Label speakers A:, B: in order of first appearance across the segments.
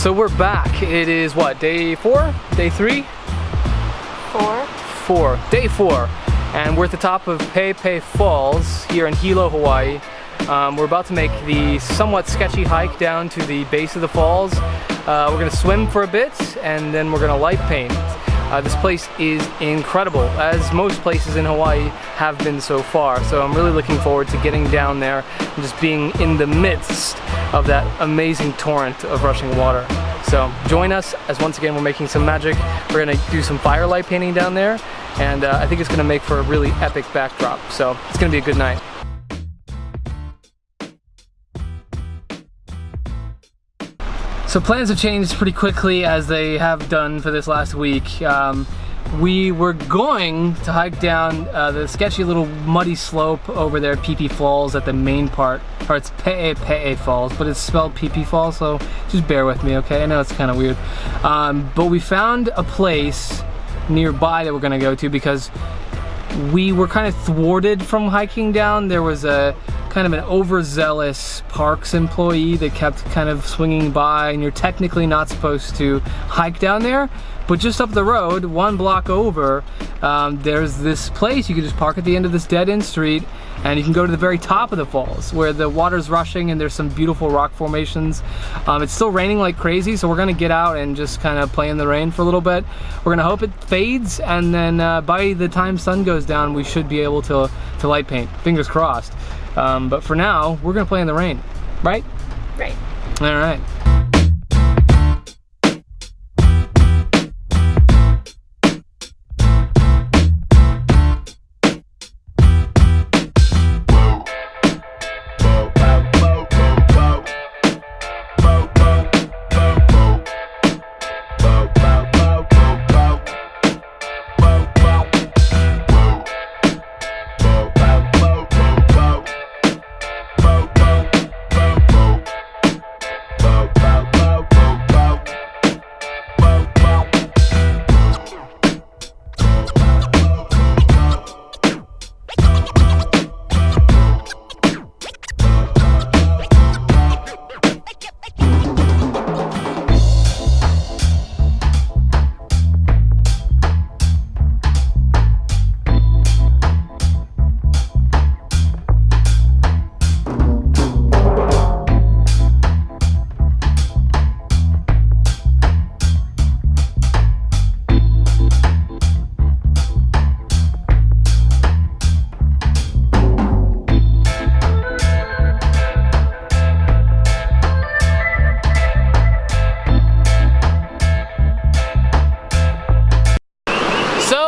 A: So we're back. It is what, day 4? Day 3? 4. Day 4. And we're at the top of Pepe Falls here in Hilo, Hawaii. We're about to make the somewhat sketchy hike down to the base of the falls. We're gonna swim for a bit and then we're gonna light paint. This place is incredible, as most places in Hawaii have been so far. So I'm really looking forward to getting down there and just being in the midst of that amazing torrent of rushing water. So join us as once again we're making some magic. We're gonna do some firelight painting down there, and I think it's gonna make for a really epic backdrop. So it's gonna be a good night. So plans have changed pretty quickly, as they have done for this last week. We were going to hike down the sketchy little muddy slope over there at Pepe Falls at the main part, or it's Pe'e Falls, but it's spelled Pepe Falls, so just bear with me, okay? I know it's kind of weird. But we found a place nearby that we're gonna go to because we were kind of thwarted from hiking down. There was a kind of an overzealous parks employee that kept kind of swinging by, and you're technically not supposed to hike down there, but just up the road, 1 block over, there's this place. You can just park at the end of this dead-end street and you can go to the very top of the falls where the water's rushing and there's some beautiful rock formations. It's still raining like crazy, so we're gonna get out and just kind of play in the rain for a little bit. We're gonna hope it fades, and then by the time sun goes down we should be able to light paint. Fingers crossed. But for now, we're gonna play in the rain, right?
B: Right.
A: All right.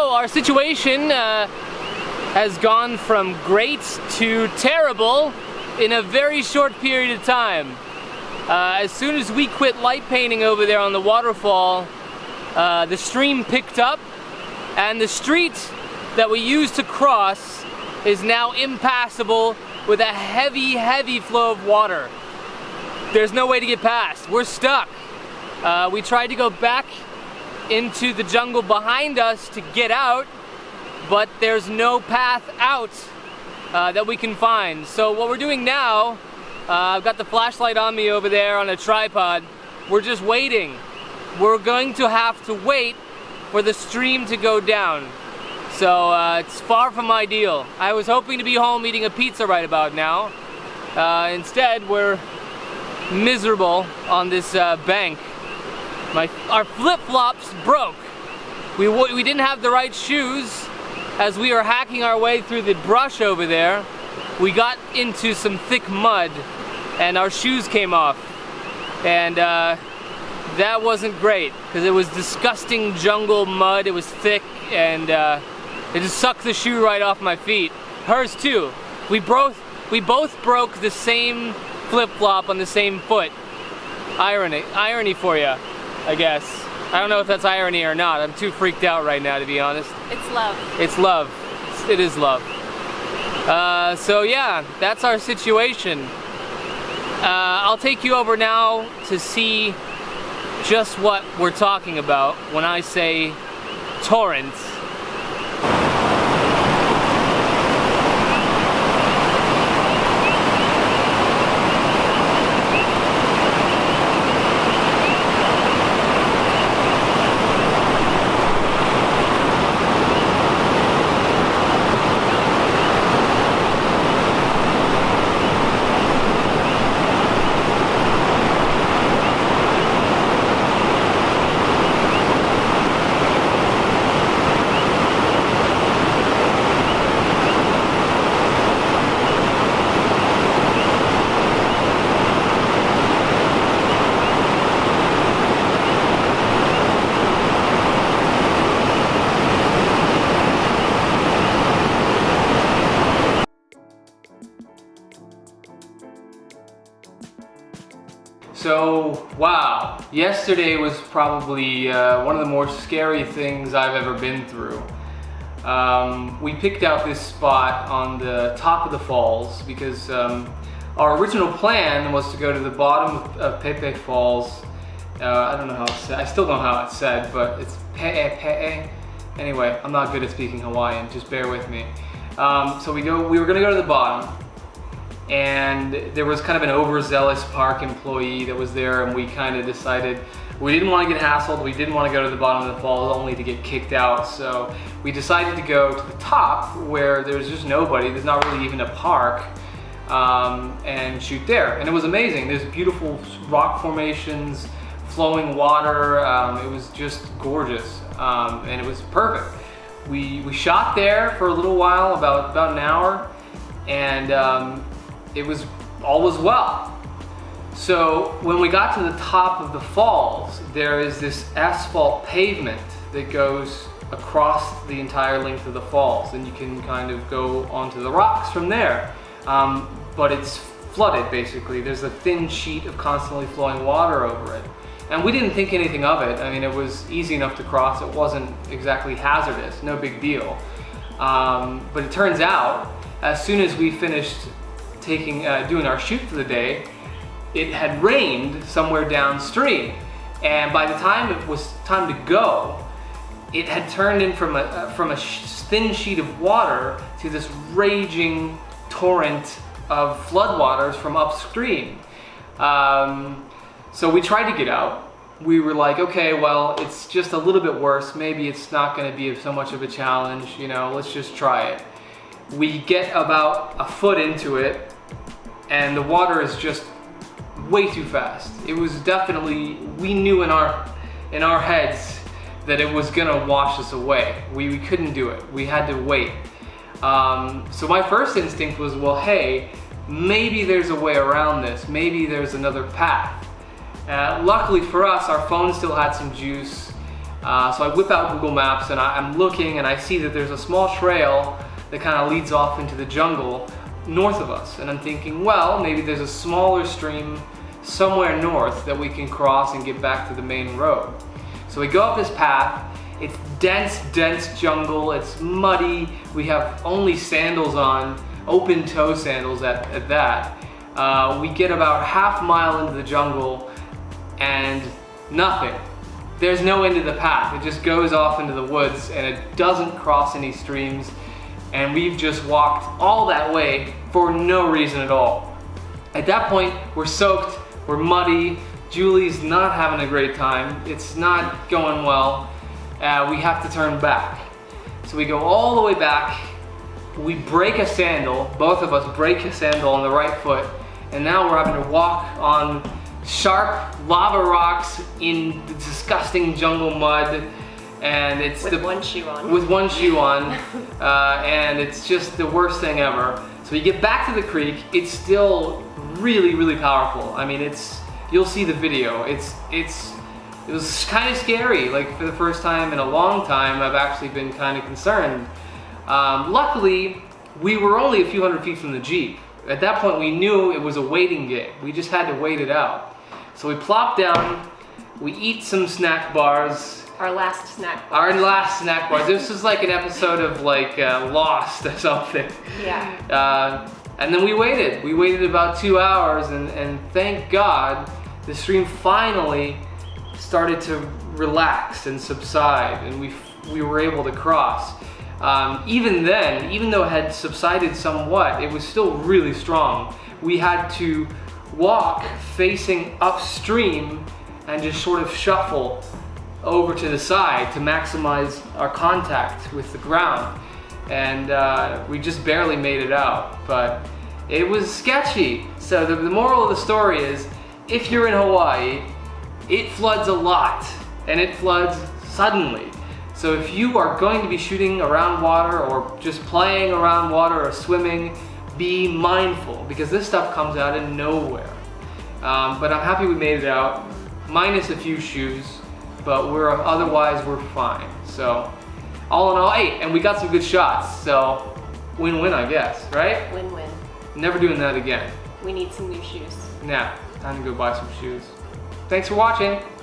A: Our situation has gone from great to terrible in a very short period of time. As soon as we quit light painting over there on the waterfall, the stream picked up, and the street that we used to cross is now impassable with a heavy flow of water. There's no way to get past. We're stuck. We tried to go back into the jungle behind us to get out, but there's no path out that we can find. So what we're doing now, I've got the flashlight on me over there on a tripod. We're just waiting. We're going to have to wait for the stream to go down. So it's far from ideal. I was hoping to be home eating a pizza right about now. Instead, we're miserable on this bank. Our flip-flops broke. We didn't have the right shoes. As we were hacking our way through the brush over there, we got into some thick mud and our shoes came off. And that wasn't great because it was disgusting jungle mud. It was thick and it just sucked the shoe right off my feet. Hers too. We both broke the same flip-flop on the same foot. Irony for you, I guess. I don't know if that's irony or not. I'm too freaked out right now, to be honest.
B: It's love.
A: It's love. It is love. So yeah, that's our situation. I'll take you over now to see just what we're talking about when I say torrents. Wow, yesterday was probably one of the more scary things I've ever been through. We picked out this spot on the top of the falls because our original plan was to go to the bottom of Pepe Falls. I don't know how it's said. I still don't know how it's said, but it's Pe'e. Anyway, I'm not good at speaking Hawaiian, just bear with me. So we were gonna go to the bottom, and there was kind of an overzealous park employee that was there, and we kind of decided we didn't want to get hassled, we didn't want to go to the bottom of the falls only to get kicked out. So we decided to go to the top where there's just nobody, there's not really even a park, and shoot there. And it was amazing. There's beautiful rock formations, flowing water. It was just gorgeous, and it was perfect. We shot there for a little while, about an hour, and all was well. So when we got to the top of the falls, there is this asphalt pavement that goes across the entire length of the falls, and you can kind of go onto the rocks from there. But it's flooded basically. There's a thin sheet of constantly flowing water over it. And we didn't think anything of it. I mean, it was easy enough to cross. It wasn't exactly hazardous, no big deal. But it turns out, as soon as we finished doing our shoot for the day, it had rained somewhere downstream. And by the time it was time to go, it had turned in from a thin sheet of water to this raging torrent of floodwaters from upstream. So we tried to get out. We were like, okay, well, it's just a little bit worse. Maybe it's not going to be so much of a challenge, you know, let's just try it. We get about a foot into it, and the water is just way too fast. It was definitely, we knew in our heads that it was gonna wash us away. We couldn't do it. We had to wait. So my first instinct was, well, hey, maybe there's a way around this. Maybe there's another path. Luckily for us, our phone still had some juice. So I whip out Google Maps, and I'm looking, and I see that there's a small trail that kind of leads off into the jungle north of us. And I'm thinking, well, maybe there's a smaller stream somewhere north that we can cross and get back to the main road. So we go up this path. It's dense jungle. It's muddy. We have only sandals on, open toe sandals at that. We get about half mile into the jungle and nothing. There's no end to the path. It just goes off into the woods, and it doesn't cross any streams. And we've just walked all that way for no reason at all. At that point, we're soaked, we're muddy, Julie's not having a great time, it's not going well, we have to turn back. So we go all the way back, we break a sandal, both of us break a sandal on the right foot, and now we're having to walk on sharp lava rocks in the disgusting jungle mud. And it's
B: with one shoe on.
A: With one shoe on, and it's just the worst thing ever. So we get back to the creek. It's still really powerful. I mean, you'll see the video. It was kind of scary. Like, for the first time in a long time, I've actually been kind of concerned. Luckily, we were only a few hundred feet from the Jeep. At that point, we knew it was a waiting game. We just had to wait it out. So we plop down. We eat some snack bars.
B: Our last snack bars.
A: Our last snack bars. This was like an episode of like Lost or something.
B: Yeah.
A: And then we waited. We waited about 2 hours, and thank God the stream finally started to relax and subside, and we were able to cross. Even then, even though it had subsided somewhat, it was still really strong. We had to walk facing upstream and just sort of shuffle over to the side to maximize our contact with the ground. And we just barely made it out, but it was sketchy. So the moral of the story is, if you're in Hawaii, it floods a lot, and it floods suddenly. So if you are going to be shooting around water, or just playing around water, or swimming, be mindful, because this stuff comes out of nowhere. But I'm happy we made it out, minus a few shoes, but otherwise we're fine. So all in all, hey, and we got some good shots, so win-win, I guess, right?
B: Win-win.
A: Never doing that again.
B: We need some new shoes.
A: Yeah, time to go buy some shoes. Thanks for watching.